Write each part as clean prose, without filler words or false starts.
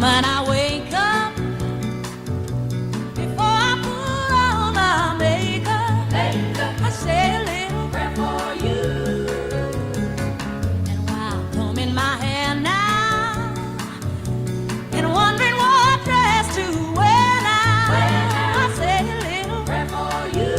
moment I wake up, before I put on my makeup, I say a little prayer for you. And while combing my hair now, and wondering what dress to wear now, I say a little prayer for you.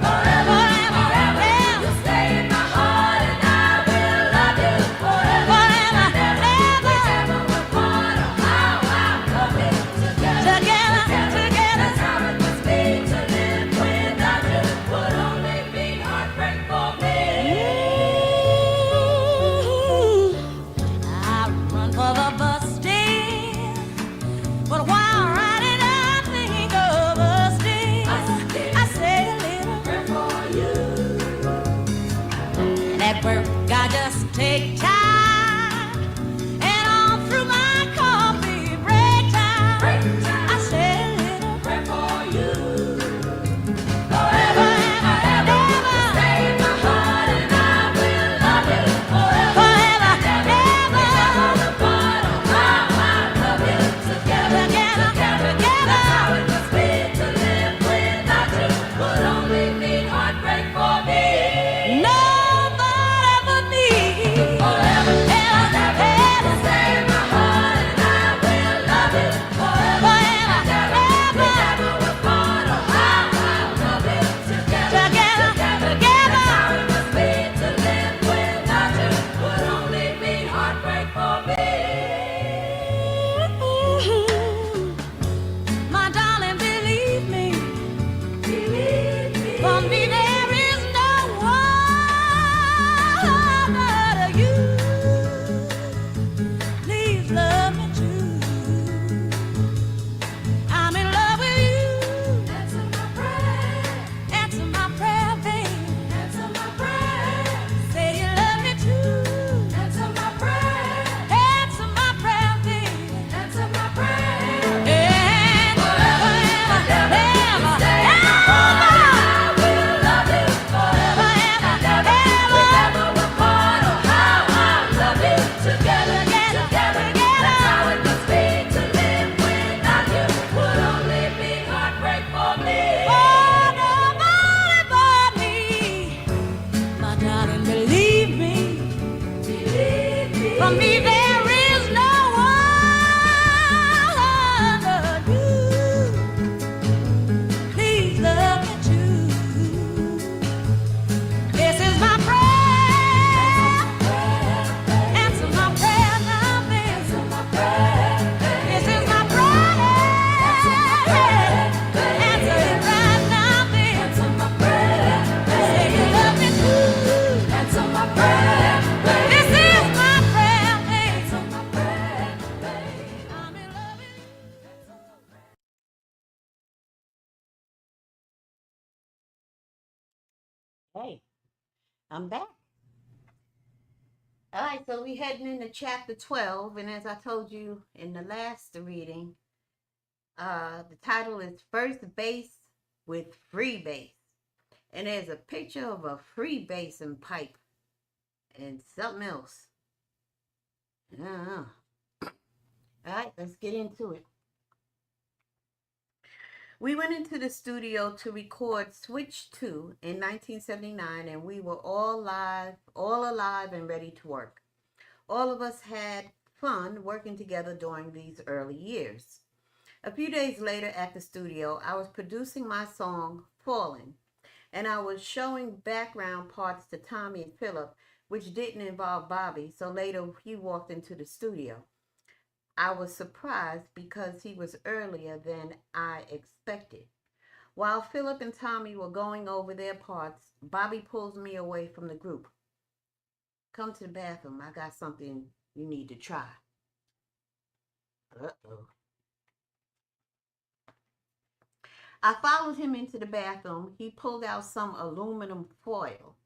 Forever, forever, you stay in my heart, and I will love you forever, forever, never will part. Oh, how I love it together, together. That's how it must be to live without you. Would only be heartbreak for me. I run for the bus stand, but while riding I think of us dear. I say a little prayer for you. And at work I just take time, and all through my coffee break time, I say a little prayer for you. Forever, forever, stay in my heart, and I will love you forever, forever, never apart. Oh, how I love you together, together. That's how it must be to live without you. Would only mean heartbreak for me. Nobody but me. Forever, ever, ever, stay in my heart, and I will love you forever, forever, never apart. Oh, how I love you together, together. That's how it must be to live without you. Would only mean heartbreak for me. My darling, believe me, for me there is no one but you. Please love me too. I'm in love with you. Answer my prayer, baby. Answer my prayer. Say you love me too. Answer my prayer, baby. Answer my prayer. And forever, ever, stay in my heart, and I will love you forever, ever, never apart. Oh, how I love you together, together. That's how it must be to live without you. Would only be heartbreak for me. Oh, nobody but me. My darling, believe me. For me there is no one but you. Please love me too. This is my prayer. Answer my prayer now, baby. This is my prayer. Answer it right now, baby. Say you love me too. Answer my prayer. This is my prayer, baby. I'm in love with you. Hey, I'm back. All right, so we heading into chapter 12, and as I told you in the last reading, the title is First Base with Free Bass. And there's a picture of a free bass and pipe and something else. I don't know. All right, let's get into it. We went into the studio to record Switch 2 in 1979, and we were all alive and ready to work. All of us had fun working together during these early years. A few days later at the studio, I was producing my song, Falling, and I was showing background parts to Tommy and Philip, which didn't involve Bobby, so later he walked into the studio. I was surprised because he was earlier than I expected. While Philip and Tommy were going over their parts, Bobby pulls me away from the group. Come to the bathroom. I got something you need to try. Uh-oh. I followed him into the bathroom. He pulled out some aluminum foil.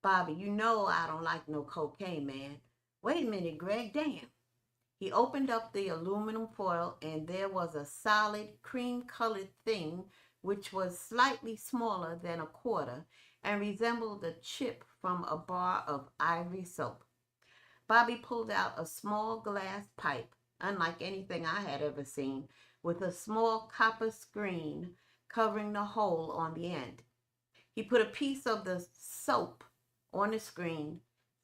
Bobby, you know I don't like no cocaine, man. Wait a minute, Greg, damn. He opened up the aluminum foil, and there was a solid cream-colored thing which was slightly smaller than a quarter and resembled a chip from a bar of ivory soap. Bobby pulled out a small glass pipe, unlike anything I had ever seen, with a small copper screen covering the hole on the end. He put a piece of the soap on the screen,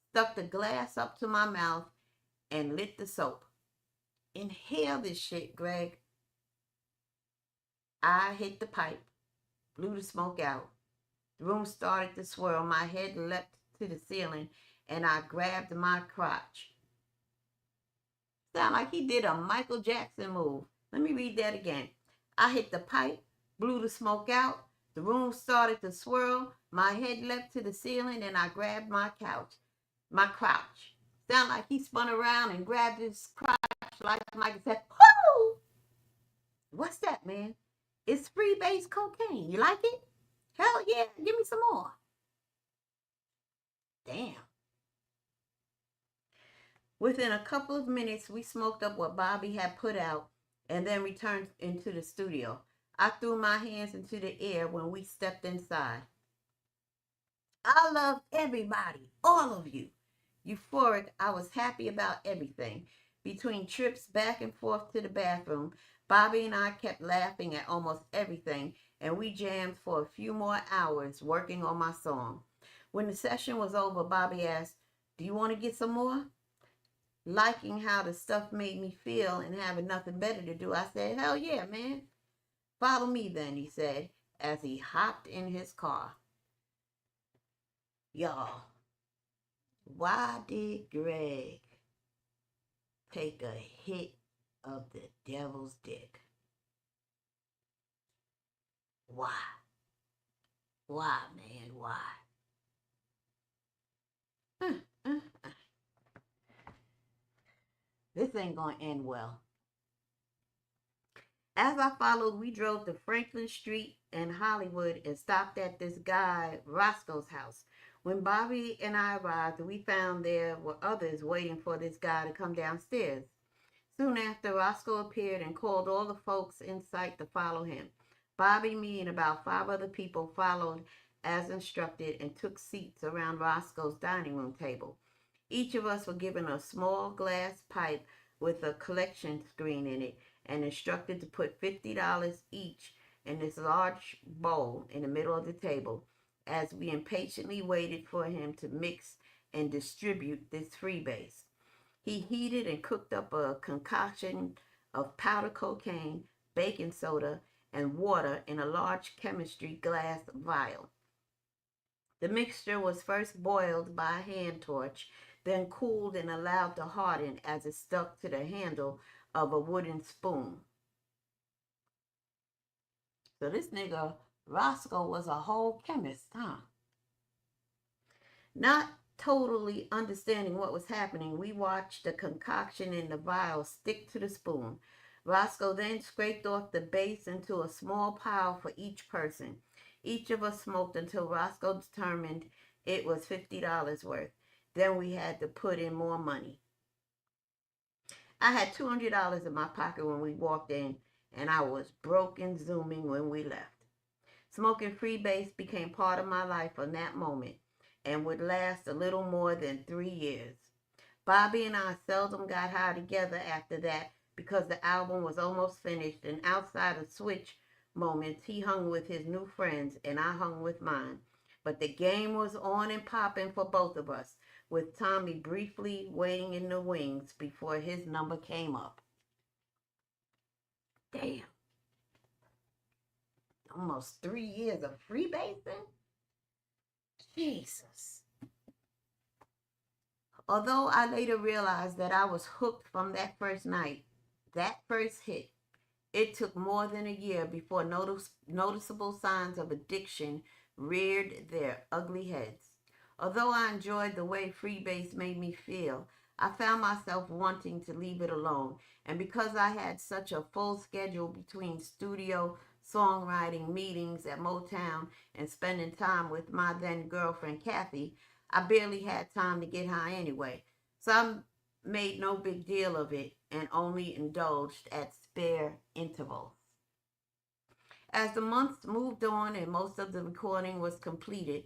stuck the glass up to my mouth, and lit the soap. Inhale this shit, Greg. I hit the pipe, blew the smoke out. The room started to swirl. My head leapt to the ceiling, and I grabbed my crotch. Sound like he did a Michael Jackson move. Let me read that again. I hit the pipe, blew the smoke out. The room started to swirl. My head leapt to the ceiling, and I grabbed my crotch. Sound like he spun around and grabbed his crotch like Michael said, "Whoo! What's that, man? It's freebase cocaine. You like it? Hell yeah, give me some more." Damn. Within a couple of minutes, we smoked up what Bobby had put out and then returned into the studio. I threw my hands into the air when we stepped inside. I loved everybody, all of you. Euphoric, I was happy about everything. Between trips back and forth to the bathroom, Bobby and I kept laughing at almost everything, and we jammed for a few more hours working on my song. When the session was over, Bobby asked, "Do you want to get some more?" Liking how the stuff made me feel and having nothing better to do, I said, "Hell yeah, man." "Follow me then," he said, as he hopped in his car. Y'all, why did Greg take a hit of the devil's dick? Why? Why, man? Why? This ain't gonna end well. As I followed, we drove to Franklin Street and Hollywood and stopped at this guy, Roscoe's house. When Bobby and I arrived, we found there were others waiting for this guy to come downstairs. Soon after, Roscoe appeared and called all the folks in sight to follow him. Bobby, me, and about 5 other people followed as instructed and took seats around Roscoe's dining room table. Each of us were given a small glass pipe with a collection screen in it and instructed to put $50 each in this large bowl in the middle of the table as we impatiently waited for him to mix and distribute this freebase. He heated and cooked up a concoction of powdered cocaine, baking soda, and water in a large chemistry glass vial. The mixture was first boiled by a hand torch, then cooled and allowed to harden as it stuck to the handle of a wooden spoon. So this nigga Roscoe was a whole chemist, huh? Not totally understanding what was happening, we watched the concoction in the vial stick to the spoon. Roscoe then scraped off the base into a small pile for each person. Each of us smoked until Roscoe determined it was $50 worth. Then we had to put in more money. I had $200 in my pocket when we walked in, and I was broke and zooming when we left. Smoking freebase became part of my life from that moment and would last a little more than 3 years. Bobby and I seldom got high together after that because the album was almost finished, and outside of switch moments, he hung with his new friends and I hung with mine. But the game was on and popping for both of us, with Tommy briefly waiting in the wings before his number came up. Damn. Almost 3 years of freebasing? Jesus. Although I later realized that I was hooked from that first night, that first hit, it took more than a year before noticeable signs of addiction reared their ugly heads. Although I enjoyed the way freebase made me feel, I found myself wanting to leave it alone. And because I had such a full schedule between studio, songwriting, meetings at MOTOWN, and spending time with my then girlfriend Kathy, I barely had time to get high anyway. So I made no big deal of it and only indulged at spare intervals. As the months moved on and most of the recording was completed,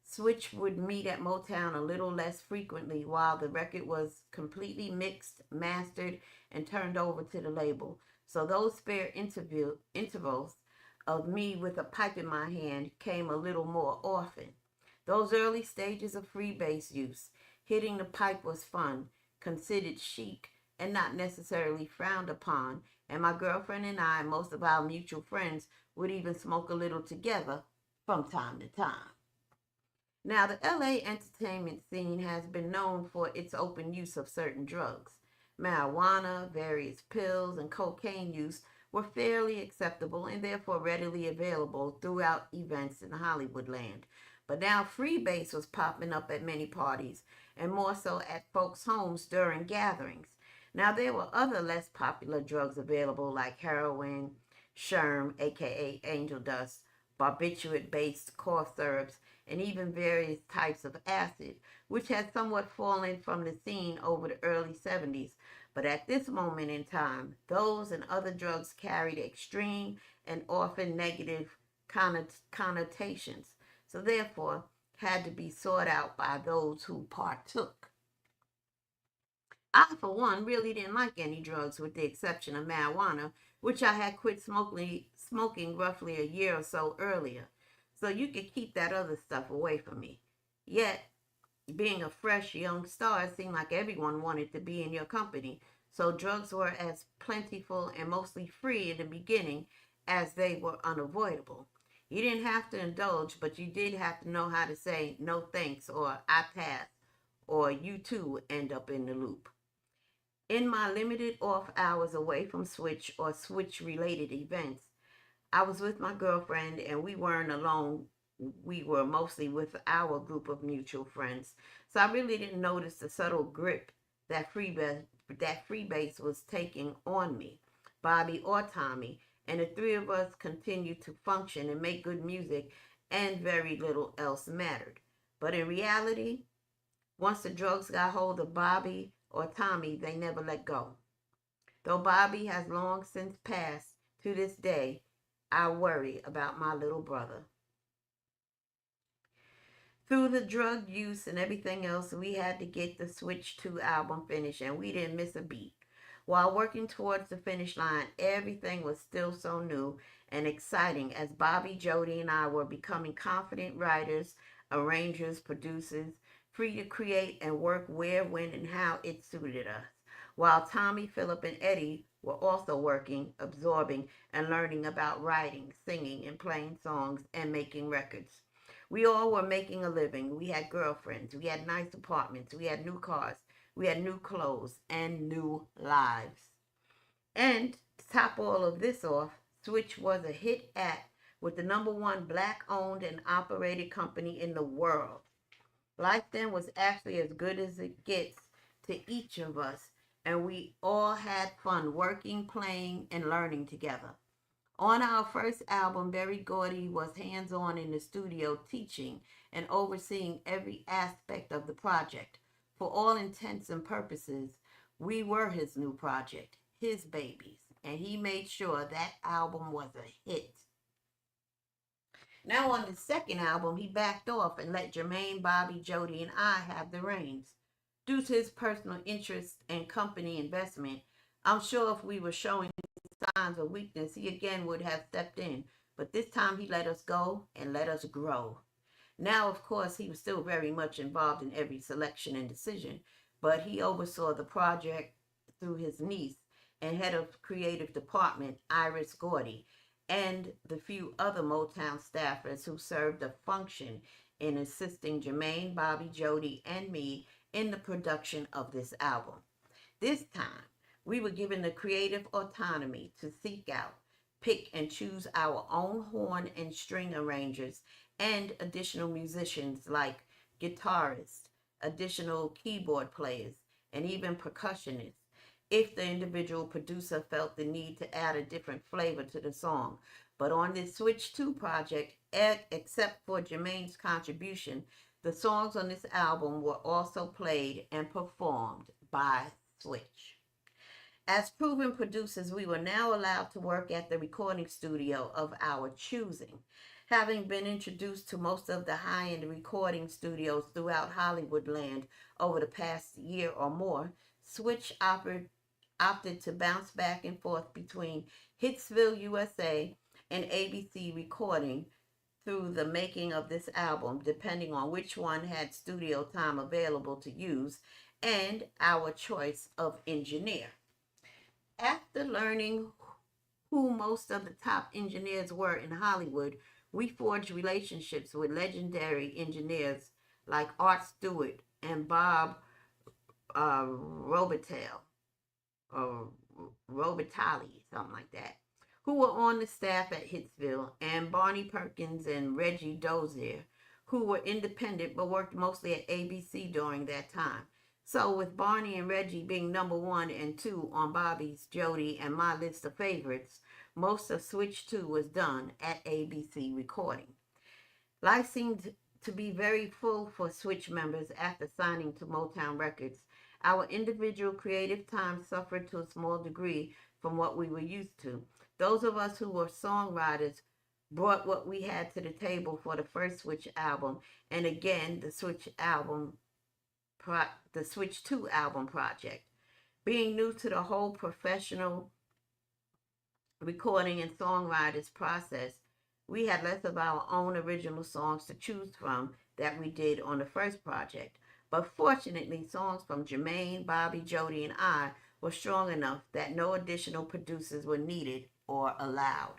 Switch would meet at Motown a little less frequently while the record was completely mixed, mastered, and turned over to the label. So those spare intervals of me with a pipe in my hand came a little more often. Those early stages of freebase use, hitting the pipe was fun, considered chic, and not necessarily frowned upon, and my girlfriend and I, most of our mutual friends, would even smoke a little together from time to time. Now, the LA entertainment scene has been known for its open use of certain drugs. Marijuana, various pills, and cocaine use were fairly acceptable and therefore readily available throughout events in Hollywood land. But now freebase was popping up at many parties, and more so at folks' homes during gatherings. Now, there were other less popular drugs available like heroin, sherm, aka angel dust, barbiturate-based cough syrups, and even various types of acid, which had somewhat fallen from the scene over the early 70s. But at this moment in time, those and other drugs carried extreme and often negative connotations, so therefore had to be sought out by those who partook. I, for one, really didn't like any drugs with the exception of marijuana, which I had quit smoking roughly a year or so earlier. So you could keep that other stuff away from me. Yet, being a fresh young star, it seemed like everyone wanted to be in your company. So drugs were as plentiful and mostly free in the beginning as they were unavoidable. You didn't have to indulge, but you did have to know how to say no thanks or I pass or you too end up in the loop. In my limited off hours away from Switch or Switch related events, I was with my girlfriend and we weren't alone. We were mostly with our group of mutual friends. So I really didn't notice the subtle grip that freebase was taking on me, Bobby or Tommy, and the three of us continued to function and make good music and very little else mattered. But in reality, once the drugs got hold of Bobby or Tommy, they never let go. Though Bobby has long since passed, to this day, I worry about my little brother. Through the drug use and everything else, we had to get the Switch 2 album finished, and we didn't miss a beat. While working towards the finish line, everything was still so new and exciting as Bobby, Jody, and I were becoming confident writers, arrangers, producers, free to create and work where, when, and how it suited us. While Tommy, Philip, and Eddie were also working, absorbing, and learning about writing, singing, and playing songs and making records. We all were making a living. We had girlfriends. We had nice apartments. We had new cars. We had new clothes and new lives. And to top all of this off, Switch was a hit act with the number one black owned and operated company in the world. Life then was actually as good as it gets to each of us, and we all had fun working, playing, and learning together. On our first album, Gregory was hands-on in the studio teaching and overseeing every aspect of the project. For all intents and purposes, we were his new project, his babies, and he made sure that album was a hit. Now on the second album, he backed off and let Jermaine, Bobby, Jody, and I have the reins. Due to his personal interest and company investment, I'm sure if we were showing signs of weakness, he again would have stepped in. But this time he let us go and let us grow. Now, of course, he was still very much involved in every selection and decision, but he oversaw the project through his niece and head of creative department, Iris Gordy, and the few other Motown staffers who served a function in assisting Jermaine, Bobby, Jody, and me in the production of this album. This time, we were given the creative autonomy to seek out, pick, and choose our own horn and string arrangers and additional musicians like guitarists, additional keyboard players, and even percussionists if the individual producer felt the need to add a different flavor to the song. But on this Switch 2 project, except for Jermaine's contribution, the songs on this album were also played and performed by Switch. As proven producers, we were now allowed to work at the recording studio of our choosing. Having been introduced to most of the high-end recording studios throughout Hollywood land over the past year or more, Switch opted to bounce back and forth between Hitsville, USA and ABC Recording through the making of this album, depending on which one had studio time available to use and our choice of engineer. After learning who most of the top engineers were in Hollywood, we forged relationships with legendary engineers like Art Stewart and Bob Robitaille, or Robitali, something like that, who were on the staff at Hitsville, and Barney Perkins and Reggie Dozier, who were independent but worked mostly at ABC during that time. So, with Barney and Reggie being number one and two on Bobby's, Jody, and my list of favorites, most of Switch 2 was done at ABC Recording. Life seemed to be very full for Switch members after signing to Motown Records. Our individual creative time suffered to a small degree from what we were used to. Those of us who were songwriters brought what we had to the table for the first Switch album, and again the Switch 2 album project. Being new to the whole professional recording and songwriters process, we had less of our own original songs to choose from that we did on the first project. But fortunately, songs from Jermaine, Bobby, Jody, and I were strong enough that no additional producers were needed or allowed.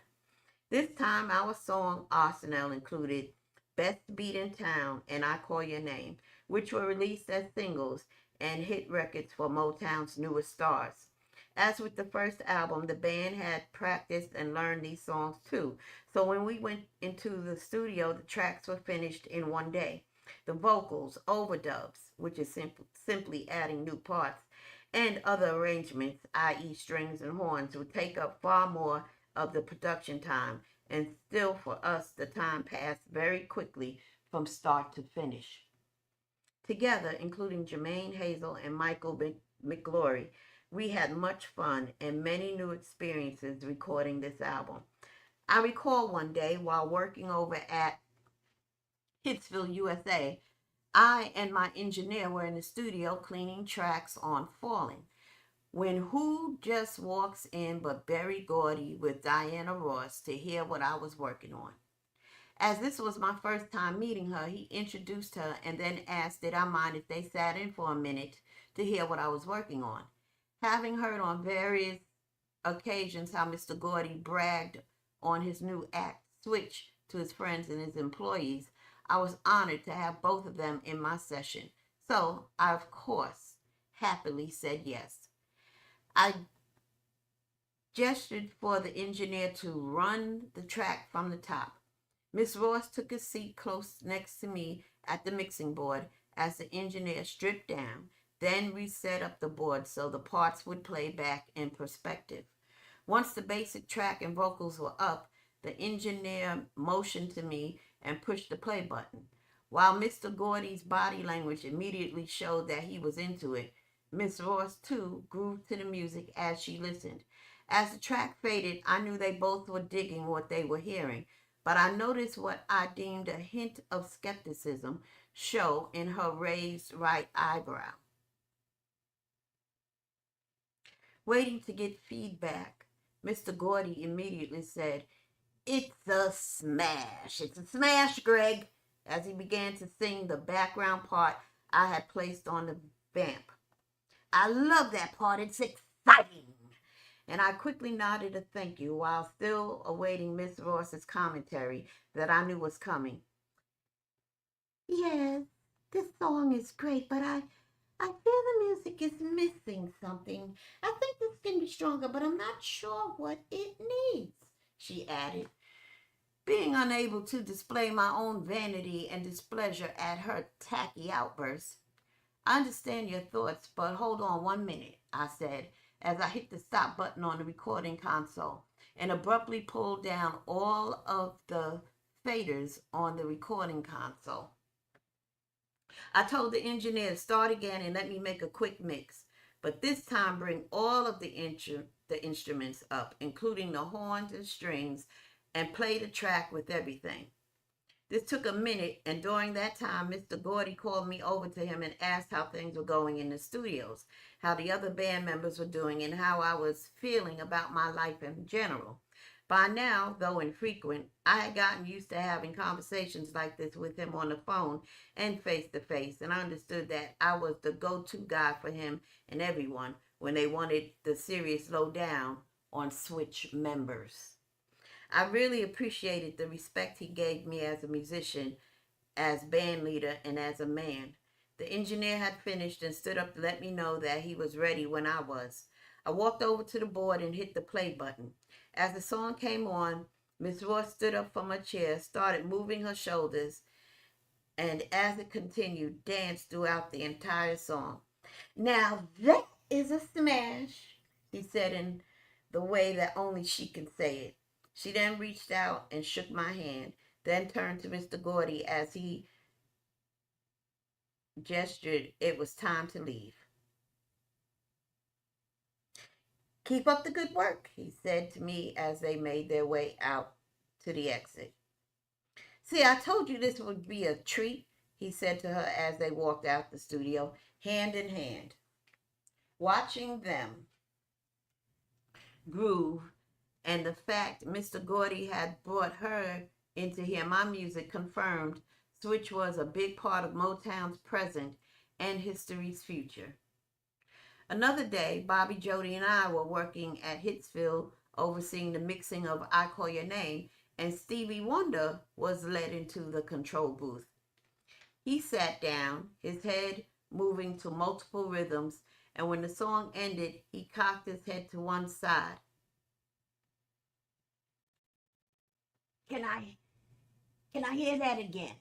This time, our song arsenal included Best Beat in Town and I Call Your Name, which were released as singles and hit records for Motown's newest stars. As with the first album, the band had practiced and learned these songs too. So when we went into the studio, the tracks were finished in one day. The vocals, overdubs, which is simply adding new parts, and other arrangements, i.e. strings and horns, would take up far more of the production time, and still for us the time passed very quickly from start to finish. Together, including Jermaine Hazel and Michael McGlory, we had much fun and many new experiences recording this album. I recall one day while working over at Hitsville, USA, I and my engineer were in the studio cleaning tracks on Falling, when who just walks in but Berry Gordy with Diana Ross to hear what I was working on. As this was my first time meeting her, he introduced her and then asked did I mind if they sat in for a minute to hear what I was working on. Having heard on various occasions how Mr. Gordy bragged on his new act, Switch, to his friends and his employees, I was honored to have both of them in my session. So I, of course, happily said yes. I gestured for the engineer to run the track from the top. Miss Ross took a seat close next to me at the mixing board as the engineer stripped down, then reset up the board so the parts would play back in perspective. Once the basic track and vocals were up, the engineer motioned to me and pushed the play button. While Mr. Gordy's body language immediately showed that he was into it, Miss Ross, too, grooved to the music as she listened. As the track faded, I knew they both were digging what they were hearing, but I noticed what I deemed a hint of skepticism show in her raised right eyebrow. Waiting to get feedback, Mr. Gordy immediately said, "It's a smash. It's a smash, Greg," as he began to sing the background part I had placed on the vamp. "I love that part. It's exciting." And I quickly nodded a thank you while still awaiting Miss Ross's commentary that I knew was coming. "Yes, this song is great, but I feel the music is missing something. I think this can be stronger, but I'm not sure what it needs," she added. Being unable to display my own vanity and displeasure at her tacky outburst, "I understand your thoughts, but hold on 1 minute," I said, as I hit the stop button on the recording console and abruptly pulled down all of the faders on the recording console. I told the engineer to start again and let me make a quick mix, but this time bring all of the instruments up, including the horns and strings, and play the track with everything. This took a minute, and during that time, Mr. Gordy called me over to him and asked how things were going in the studios, how the other band members were doing, and how I was feeling about my life in general. By now, though infrequent, I had gotten used to having conversations like this with him on the phone and face to face, and I understood that I was the go to guy for him and everyone when they wanted the serious lowdown on Switch members. I really appreciated the respect he gave me as a musician, as band leader, and as a man. The engineer had finished and stood up to let me know that he was ready when I was. I walked over to the board and hit the play button. As the song came on, Miss Ross stood up from her chair, started moving her shoulders, and as it continued, danced throughout the entire song. Now that is a smash, she said in the way that only she can say it. She then reached out and shook my hand, then turned to Mr. Gordy as he gestured it was time to leave. Keep up the good work, he said to me as they made their way out to the exit. See, I told you this would be a treat, he said to her as they walked out the studio, hand in hand. Watching them groove and the fact Mr. Gordy had brought her in to hear my music confirmed Switch was a big part of Motown's present and history's future. Another day, Bobby, Jody, and I were working at Hitsville overseeing the mixing of I Call Your Name, and Stevie Wonder was led into the control booth. He sat down, his head moving to multiple rhythms, and when the song ended, he cocked his head to one side. Can I hear that again?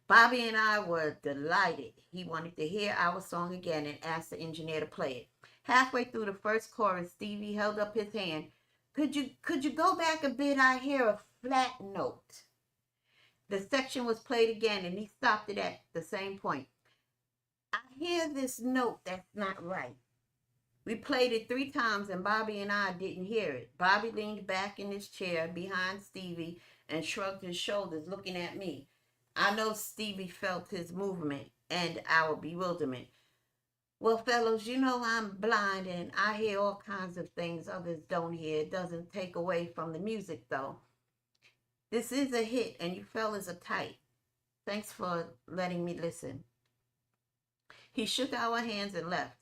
Bobby and I were delighted. He wanted to hear our song again and asked the engineer to play it. Halfway through the first chorus, Stevie held up his hand. Could you go back a bit? I hear a flat note. The section was played again and he stopped it at the same point. I hear this note that's not right. We played it 3 times and Bobby and I didn't hear it. Bobby leaned back in his chair behind Stevie and shrugged his shoulders, looking at me. I know Stevie felt his movement and our bewilderment. Well, fellows, you know I'm blind and I hear all kinds of things others don't hear. It doesn't take away from the music, though. This is a hit and you fellas are tight. Thanks for letting me listen. He shook our hands and left.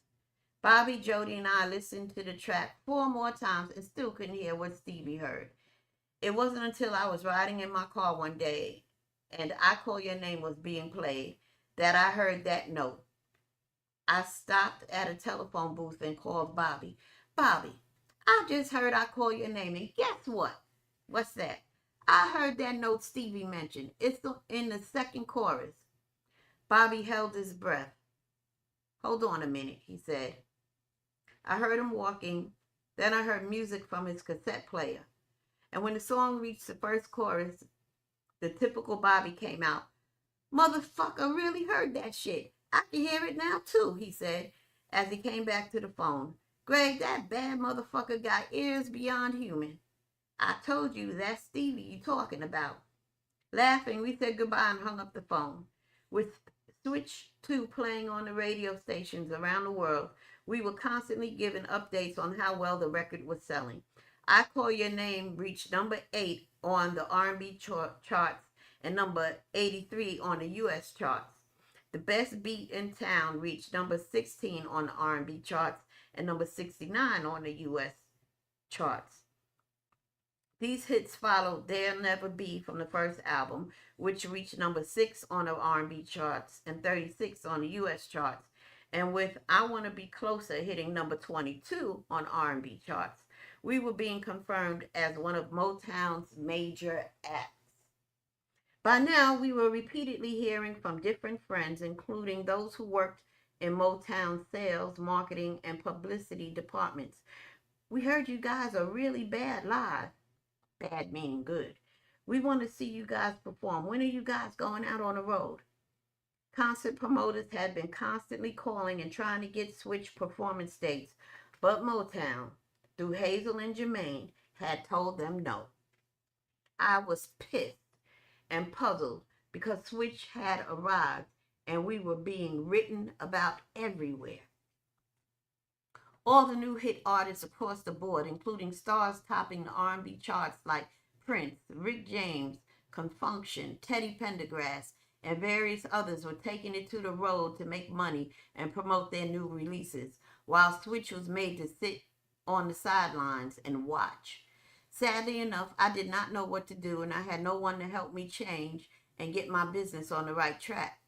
Bobby, Jody, and I listened to the track 4 more times and still couldn't hear what Stevie heard. It wasn't until I was riding in my car one day and I Call Your Name was being played that I heard that note. I stopped at a telephone booth and called Bobby. Bobby, I just heard I Call Your Name, and guess what? What's that? I heard that note Stevie mentioned. It's in the second chorus. Bobby held his breath. Hold on a minute, he said. I heard him walking. Then I heard music from his cassette player. And when the song reached the first chorus, the typical Bobby came out. Motherfucker really heard that shit. I can hear it now too, he said as he came back to the phone. Greg, that bad motherfucker got ears beyond human. I told you that's Stevie you talking about. Laughing, we said goodbye and hung up the phone. With Switch 2 playing on the radio stations around the world, we were constantly given updates on how well the record was selling. I Call Your Name reached number 8 on the R&B charts and number 83 on the U.S. charts. The Best Beat in Town reached number 16 on the R&B charts and number 69 on the U.S. charts. These hits followed There'll Never Be from the first album, which reached number 6 on the R&B charts and 36 on the U.S. charts, and with I Want to Be Closer hitting number 22 on R&B charts. We were being confirmed as one of Motown's major acts. By now, we were repeatedly hearing from different friends, including those who worked in Motown sales, marketing, and publicity departments. We heard you guys are really bad live. Bad meaning good. We want to see you guys perform. When are you guys going out on the road? Concert promoters had been constantly calling and trying to get Switch performance dates, but Motown, through Hazel and Jermaine, had told them no. I was pissed. and puzzled because Switch had arrived and we were being written about everywhere. All the new hit artists across the board, including stars topping the R&B charts like Prince, Rick James, Confunction, Teddy Pendergrass, and various others, were taking it to the road to make money and promote their new releases, while Switch was made to sit on the sidelines and watch. Sadly enough, I did not know what to do, and I had no one to help me change and get my business on the right track.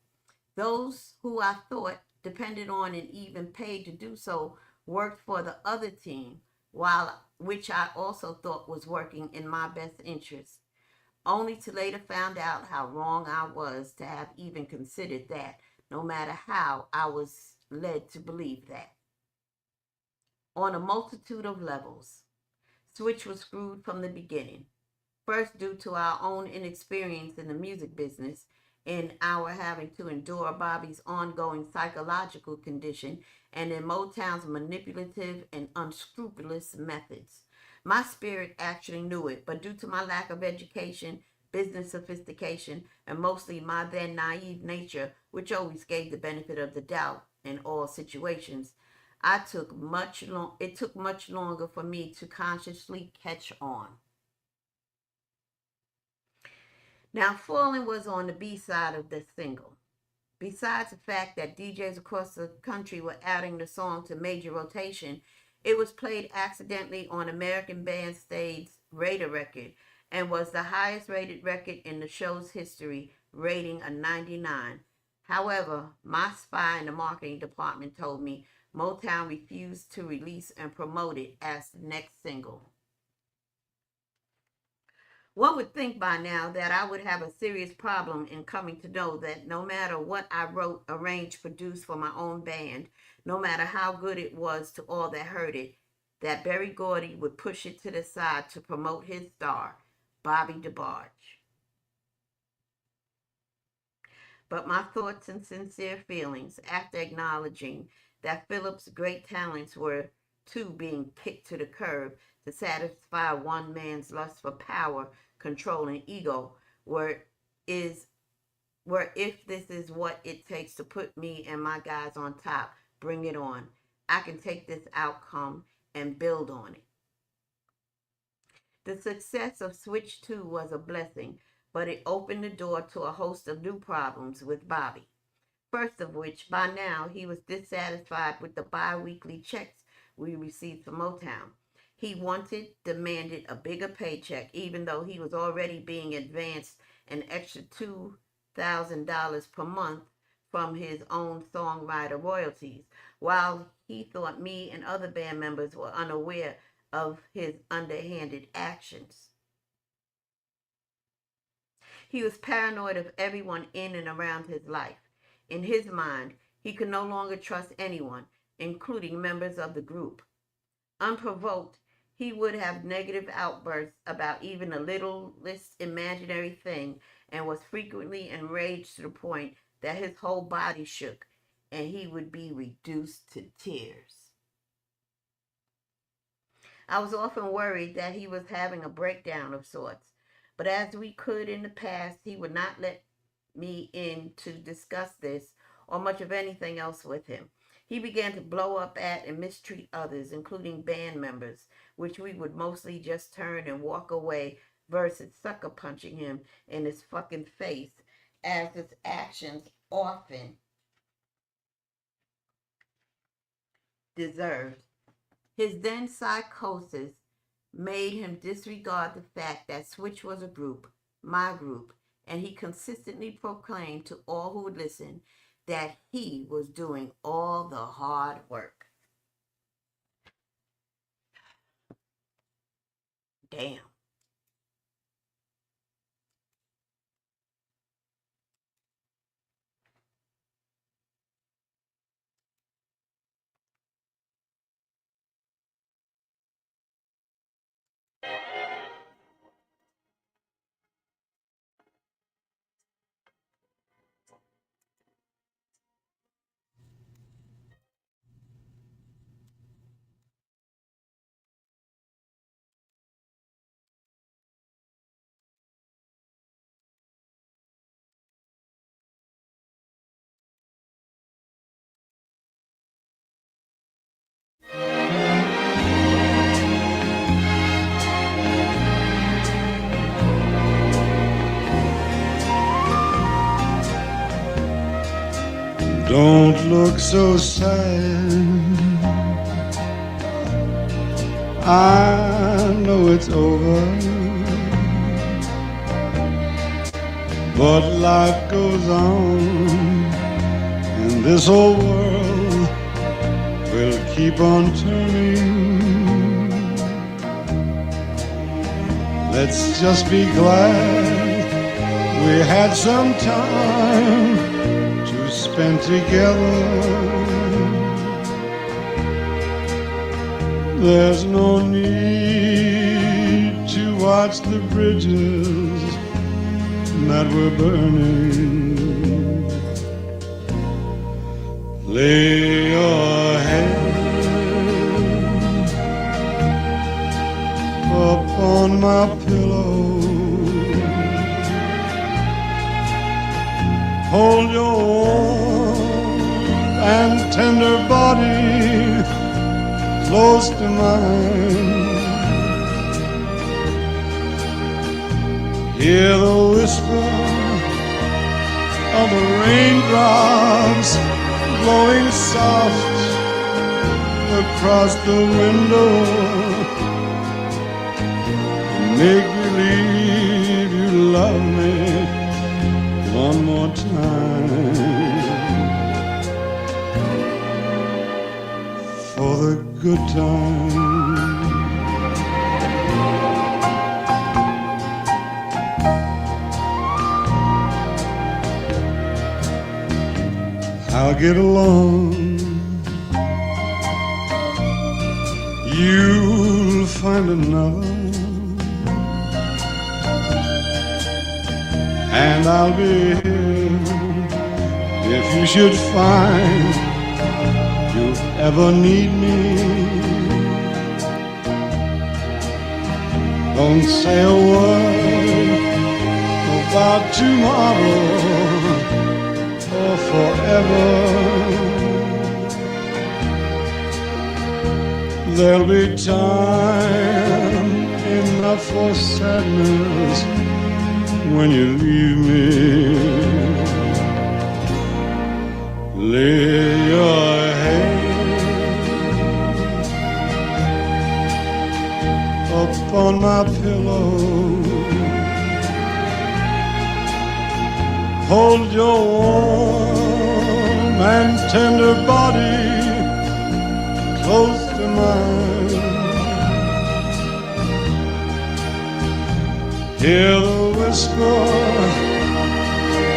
Those who I thought depended on and even paid to do so worked for the other team, which I also thought was working in my best interest, only to later find out how wrong I was to have even considered that, no matter how I was led to believe that. On a multitude of levels, Switch was screwed from the beginning. First, due to our own inexperience in the music business and our having to endure Bobby's ongoing psychological condition and in Motown's manipulative and unscrupulous methods. My spirit actually knew it, but due to my lack of education, business sophistication, and mostly my then naive nature, which always gave the benefit of the doubt in all situations, it took much longer for me to consciously catch on. Now, Falling was on the B-side of the single. Besides the fact that DJs across the country were adding the song to major rotation, it was played accidentally on American Bandstand's radar record and was the highest rated record in the show's history, rating a 99. However, my spy in the marketing department told me Motown refused to release and promote it as the next single. One would think by now that I would have a serious problem in coming to know that no matter what I wrote, arranged, produced for my own band, no matter how good it was to all that heard it, that Berry Gordy would push it to the side to promote his star, Bobby DeBarge. But my thoughts and sincere feelings, after acknowledging that Philip's great talents were too being kicked to the curb to satisfy one man's lust for power, control, and ego, were if this is what it takes to put me and my guys on top, bring it on. I can take this outcome and build on it. The success of Switch 2 was a blessing, but it opened the door to a host of new problems with Bobby. First of which, by now, he was dissatisfied with the bi-weekly checks we received from Motown. He demanded a bigger paycheck, even though he was already being advanced an extra $2,000 per month from his own songwriter royalties, while he thought me and other band members were unaware of his underhanded actions. He was paranoid of everyone in and around his life. In his mind, he could no longer trust anyone, including members of the group. Unprovoked, he would have negative outbursts about even the littlest imaginary thing and was frequently enraged to the point that his whole body shook and he would be reduced to tears. I was often worried that he was having a breakdown of sorts, but as we could in the past, he would not let me in to discuss this or much of anything else with him. He began to blow up at and mistreat others, including band members, which we would mostly just turn and walk away versus sucker punching him in his fucking face, as his actions often deserved. His then psychosis made him disregard the fact that Switch was a group, my group, and he consistently proclaimed to all who would listen that he was doing all the hard work. Damn. look so sad. I know it's over, but life goes on, and this whole world will keep on turning. Let's just be glad we had some time to spend together. There's no need to watch the bridges that were burning. Lay your head upon my pillow. Hold your warm and tender body close to mine. Hear the whisper of the raindrops blowing soft across the window. Make believe you love me one more time, for the good time. I'll get along, you'll find another, and I'll be here if you should find you ever need me. Don't say a word about tomorrow or forever. There'll be time enough for sadness when you leave me. Lay your head upon my pillow. Hold your warm and tender body close to mine. Hear the whisper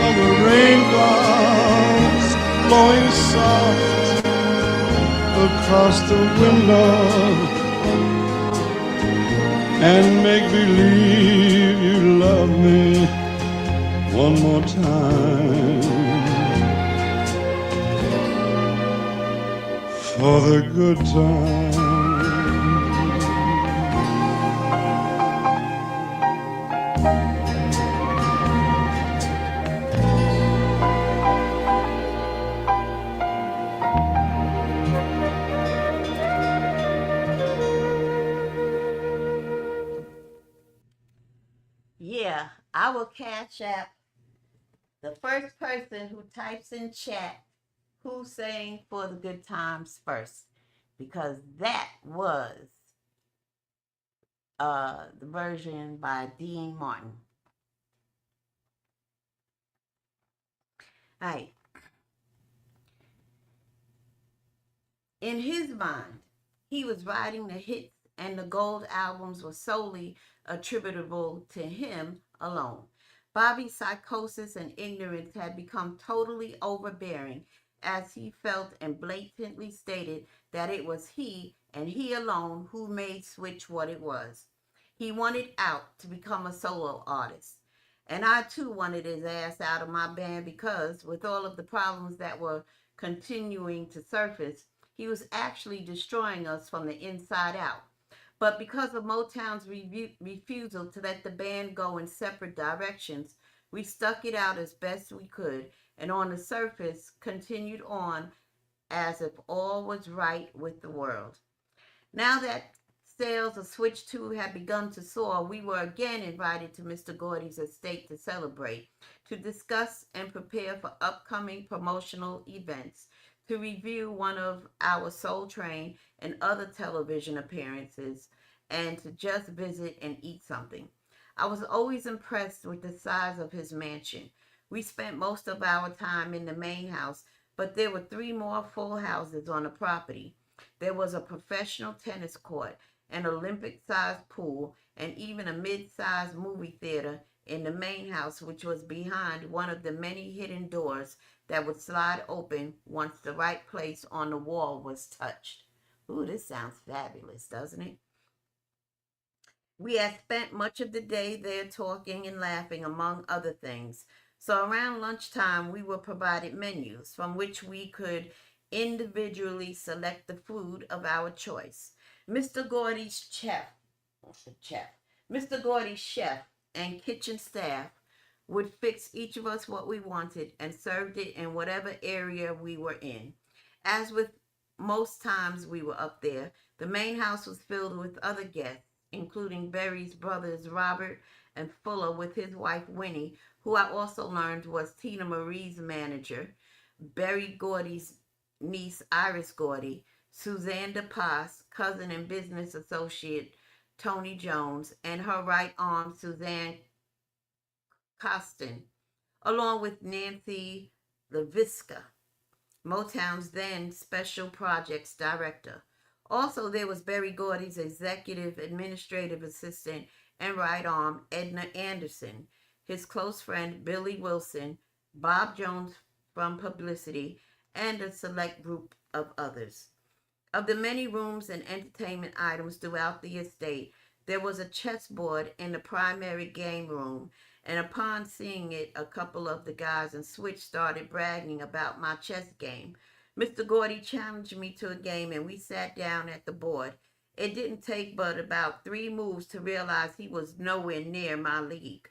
of the raindrops blowing soft across the window, and make believe you love me one more time, for the good time. Yeah, I will Cash App the first person who types in chat who sang For the Good Times first, because that was the version by Dean Martin. All right. In his mind, he was writing the hits, and the gold albums were solely attributable to him alone. Bobby's psychosis and ignorance had become totally overbearing, as he felt and blatantly stated that it was he and he alone who made Switch what it was. He wanted out to become a solo artist. And I too wanted his ass out of my band because, with all of the problems that were continuing to surface, he was actually destroying us from the inside out. But because of Motown's refusal to let the band go in separate directions, we stuck it out as best we could, and on the surface continued on as if all was right with the world. Now that sales of Switch 2 had begun to soar, we were again invited to Mr. Gordy's estate to celebrate, to discuss and prepare for upcoming promotional events, to review one of our Soul Train and other television appearances, and to just visit and eat something. I was always impressed with the size of his mansion. We spent most of our time in the main house, but there were three more full houses on the property. There was a professional tennis court, an Olympic sized pool, and even a mid sized movie theater in the main house, which was behind one of the many hidden doors that would slide open once the right place on the wall was touched. Ooh, this sounds fabulous, doesn't it? We had spent much of the day there talking and laughing, among other things. So around lunchtime, we were provided menus from which we could individually select the food of our choice. Mr. Gordy's chef, Mr. Gordy's chef and kitchen staff would fix each of us what we wanted and served it in whatever area we were in. As with most times we were up there, the main house was filled with other guests, including Berry's brothers Robert and Fuller with his wife Winnie, who I also learned was Tina Marie's manager, Berry Gordy's niece Iris Gordy, Suzanne DePass, cousin and business associate Tony Jones, and her right arm Suzanne Costin, along with Nancy Leviska, MOTOWN's then Special Projects Director. Also, there was Berry Gordy's executive administrative assistant and right arm, Edna Anderson, his close friend, Billy Wilson, Bob Jones from publicity, and a select group of others. Of the many rooms and entertainment items throughout the estate, there was a chessboard in the primary game room, and upon seeing it, a couple of the guys in Switch started bragging about my chess game. Mr. Gordy challenged me to a game, and we sat down at the board. It didn't take but about 3 moves to realize he was nowhere near my league.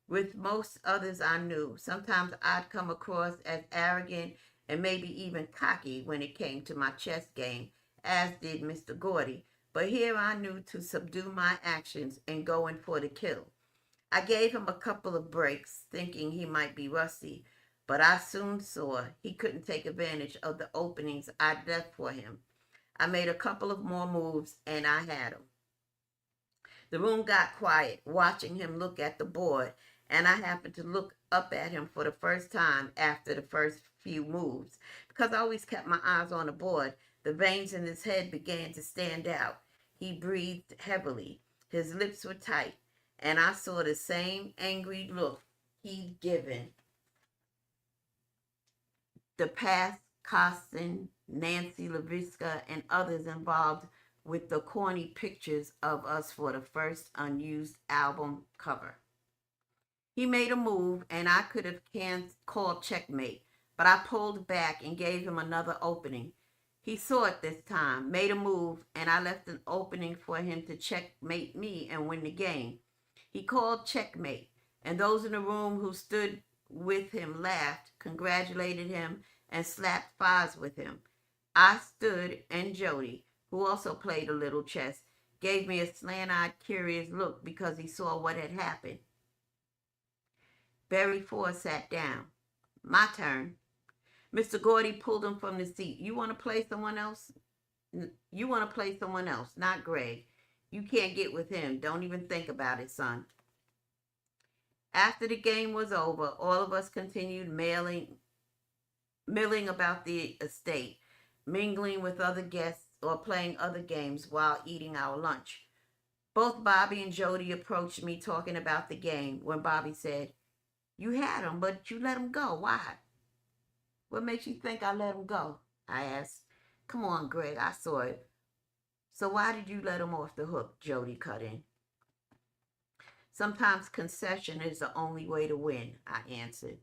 With most others I knew, sometimes I'd come across as arrogant and maybe even cocky when it came to my chess game, as did Mr. Gordy. But here I knew to subdue my actions and go in for the kill. I gave him a couple of breaks, thinking he might be rusty, but I soon saw he couldn't take advantage of the openings I'd left for him. I made a couple of more moves, and I had him. The room got quiet, watching him look at the board, and I happened to look up at him for the first time after the first few moves. Because I always kept my eyes on the board, the veins in his head began to stand out. He breathed heavily. His lips were tight, and I saw the same angry look he'd given the past Costin, Nancy Leviska, and others involved with the corny pictures of us for the first unused album cover. He made a move, and I could have called checkmate, but I pulled back and gave him another opening. He saw it this time, made a move, and I left an opening for him to checkmate me and win the game. He called checkmate, and those in the room who stood with him laughed, congratulated him, and slapped fives with him. I stood, and Jody, who also played a little chess, gave me a slant-eyed, curious look because he saw what had happened. Berry Ford sat down. My turn. Mr. Gordy pulled him from the seat. You want to play someone else? You want to play someone else, not Greg. You can't get with him. Don't even think about it, son. After the game was over, all of us continued milling about the estate, mingling with other guests or playing other games while eating our lunch. Both Bobby and Jody approached me talking about the game when Bobby said, "You had him, but you let him go. Why?" "What makes you think I let him go?" I asked. "Come on, Greg, I saw it." "So why did you let him off the hook?" Jody cut in. "Sometimes concession is the only way to win," I answered.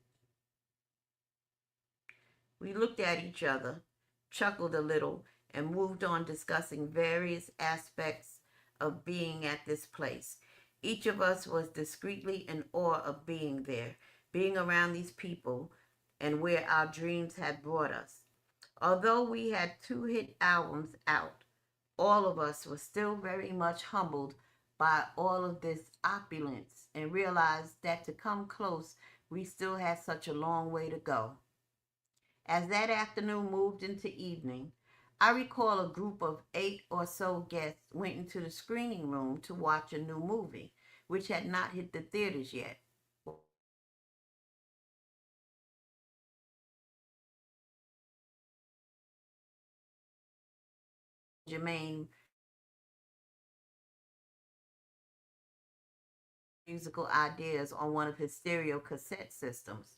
We looked at each other, chuckled a little, and moved on discussing various aspects of being at this place. Each of us was discreetly in awe of being there, being around these people, and where our dreams had brought us. Although we had 2 hit albums out, all of us were still very much humbled by all of this opulence and realized that to come close, we still had such a long way to go. As that afternoon moved into evening, I recall a group of 8 or so guests went into the screening room to watch a new movie, which had not hit the theaters yet. Jermaine musical ideas on one of his stereo cassette systems.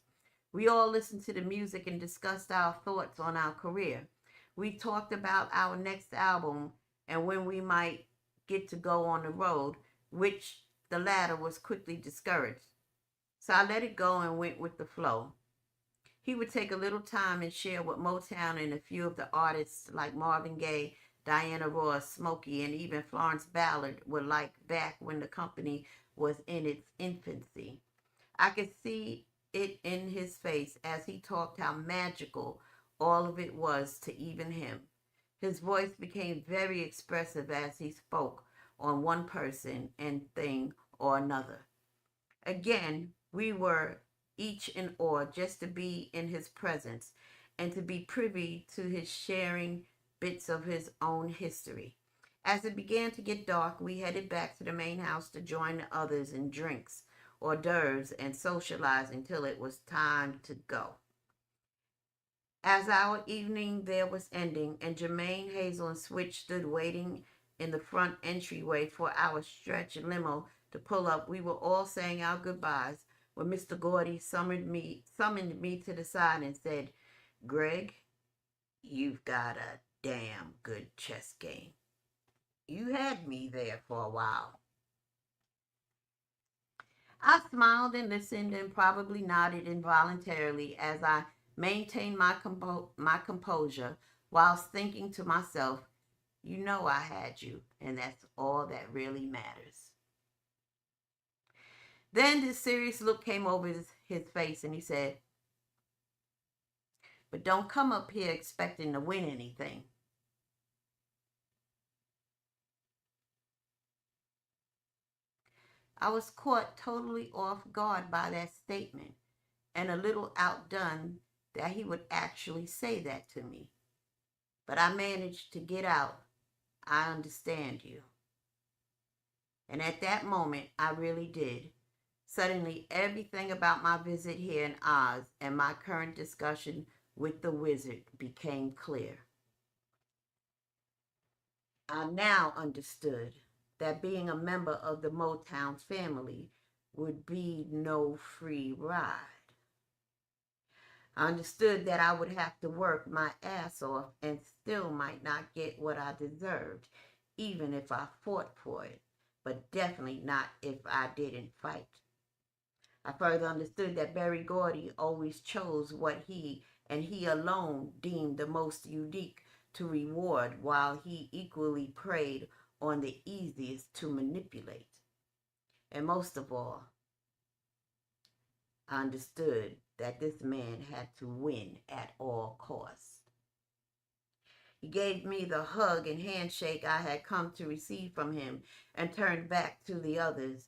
We all listened to the music and discussed our thoughts on our career. We talked about our next album and when we might get to go on the road, which the latter was quickly discouraged. So I let it go and went with the flow. He would take a little time and share what Motown and a few of the artists like Marvin Gaye, Diana Ross, Smokey, and even Florence Ballard were like back when the company was in its infancy. I could see it in his face as he talked how magical all of it was to even him. His voice became very expressive as he spoke on one person and thing or another. Again, we were each in awe just to be in his presence and to be privy to his sharing bits of his own history. As it began to get dark, we headed back to the main house to join the others in drinks, hors d'oeuvres, and socializing till it was time to go. As our evening there was ending, and Jermaine, Hazel, and Switch stood waiting in the front entryway for our stretch limo to pull up, we were all saying our goodbyes when Mr. Gordy summoned me to the side and said, "Greg, you've got a damn good chess game. You had me there for a while." I smiled and listened and probably nodded involuntarily as I maintained my composure whilst thinking to myself, you know I had you, and that's all that really matters. Then this serious look came over his face and he said, "But don't come up here expecting to win anything." I was caught totally off guard by that statement and a little outdone that he would actually say that to me. But I managed to get out, "I understand you." And at that moment, I really did. Suddenly, everything about my visit here in Oz and my current discussion with the wizard became clear. I now understood that being a member of the Motown family would be no free ride. I understood that I would have to work my ass off and still might not get what I deserved, even if I fought for it, but definitely not if I didn't fight. I further understood that Berry Gordy always chose what he and he alone deemed the most unique to reward, while he equally preyed on the easiest to manipulate. And most of all, I understood that this man had to win at all costs. He gave me the hug and handshake I had come to receive from him and turned back to the others,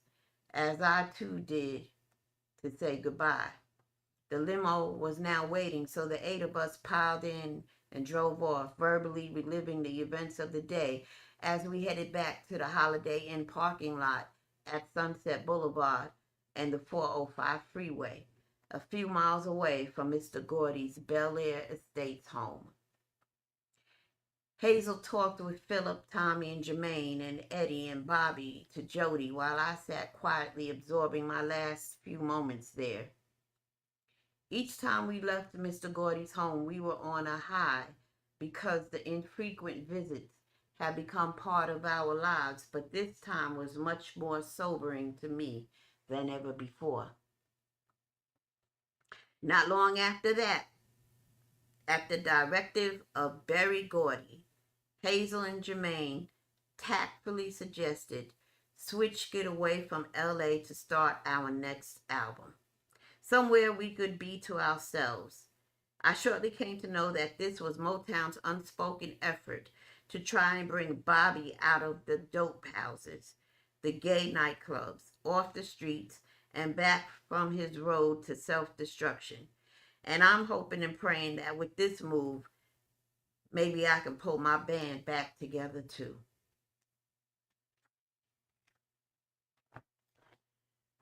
as I too did, to say goodbye. The limo was now waiting, so the 8 of us piled in and drove off, verbally reliving the events of the day as we headed back to the Holiday Inn parking lot at Sunset Boulevard and the 405 freeway, a few miles away from Mr. Gordy's Bel Air Estates home. Hazel talked with Philip, Tommy, and Jermaine, and Eddie and Bobby to Jody while I sat quietly absorbing my last few moments there. Each time we left Mr. Gordy's home, we were on a high because the infrequent visits had become part of our lives, but this time was much more sobering to me than ever before. Not long after that, at the directive of Berry Gordy, Hazel and Jermaine tactfully suggested Switch get away from LA to start our next album, somewhere we could be to ourselves. I shortly came to know that this was Motown's unspoken effort to try and bring Bobby out of the dope houses, the gay nightclubs, off the streets, and back from his road to self-destruction. And I'm hoping and praying that with this move, maybe I can pull my band back together too.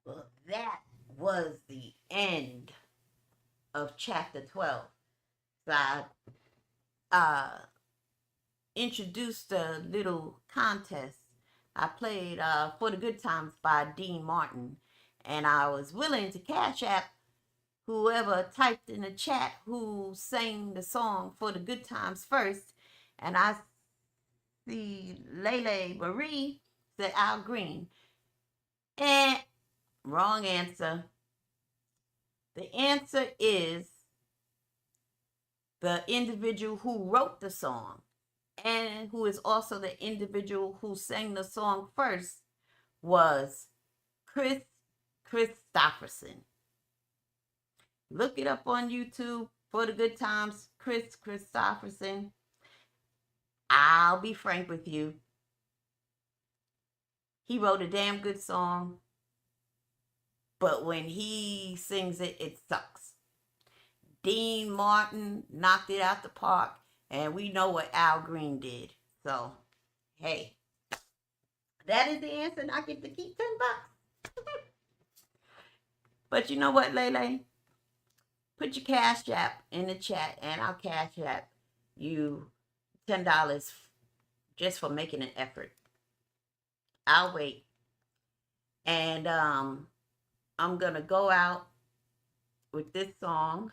Well, that was the end of chapter 12. So I introduced a little contest. I played For the Good Times by Dean Martin, and I was willing to cash app whoever typed in the chat who sang the song For the Good Times first. And I see Lele Marie said Al Green. And wrong answer. The answer is the individual who wrote the song and who is also the individual who sang the song first was Chris Christopherson. Look it up on YouTube, For the Good Times, Chris Christopherson. I'll be frank with you. He wrote a damn good song, but when he sings it, it sucks. Dean Martin knocked it out the park, and we know what Al Green did. So, hey, that is the answer, and I get to keep $10. But you know what, Lele? Put your cash app in the chat, and I'll cash app you $10 just for making an effort. I'll wait. And I'm going to go out with this song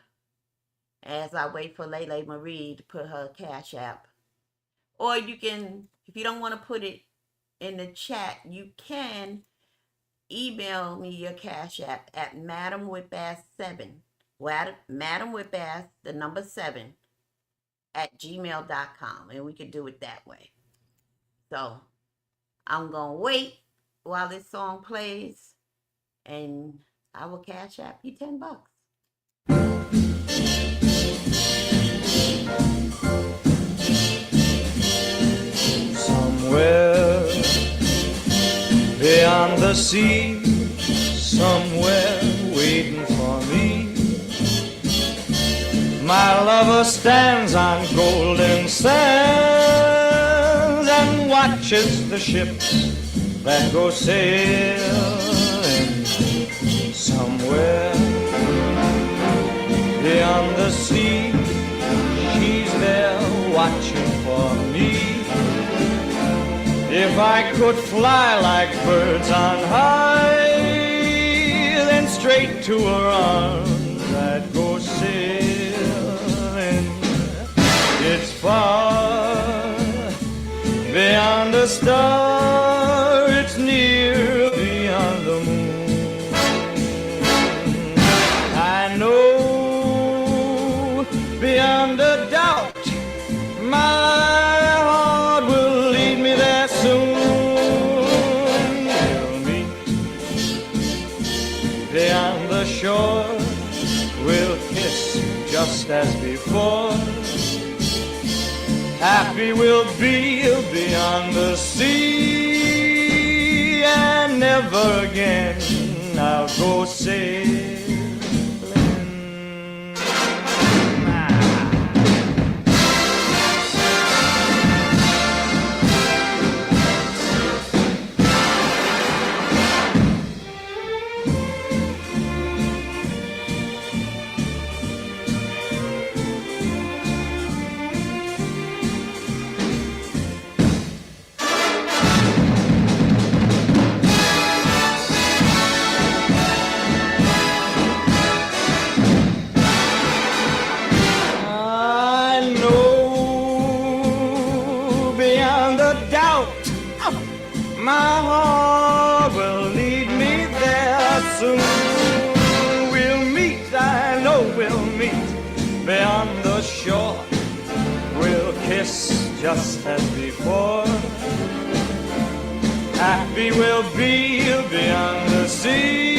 as I wait for Lele Marie to put her cash app. Or you can, if you don't want to put it in the chat, you can email me your cash app at madamwhipbass7. Madam Whipbass, the number 7, at gmail.com, and we can do it that way. So I'm gonna wait while this song plays, and I will cash app you $10. Somewhere beyond the sea, somewhere waiting for me, my lover stands on golden sands and watches the ships that go sailing. Somewhere beyond the sea, she's there watching for me. If I could fly like birds on high, then straight to her arms I'd go sailing. It's far beyond a star, it's near beyond the moon. I know beyond a doubt my heart will lead me there soon. We'll meet beyond the shore, we'll kiss just as before. Happy we'll be beyond the sea, and never again I'll go sailing. My heart will lead me there soon. We'll meet, I know we'll meet beyond the shore. We'll kiss just as before. Happy we'll be beyond the sea.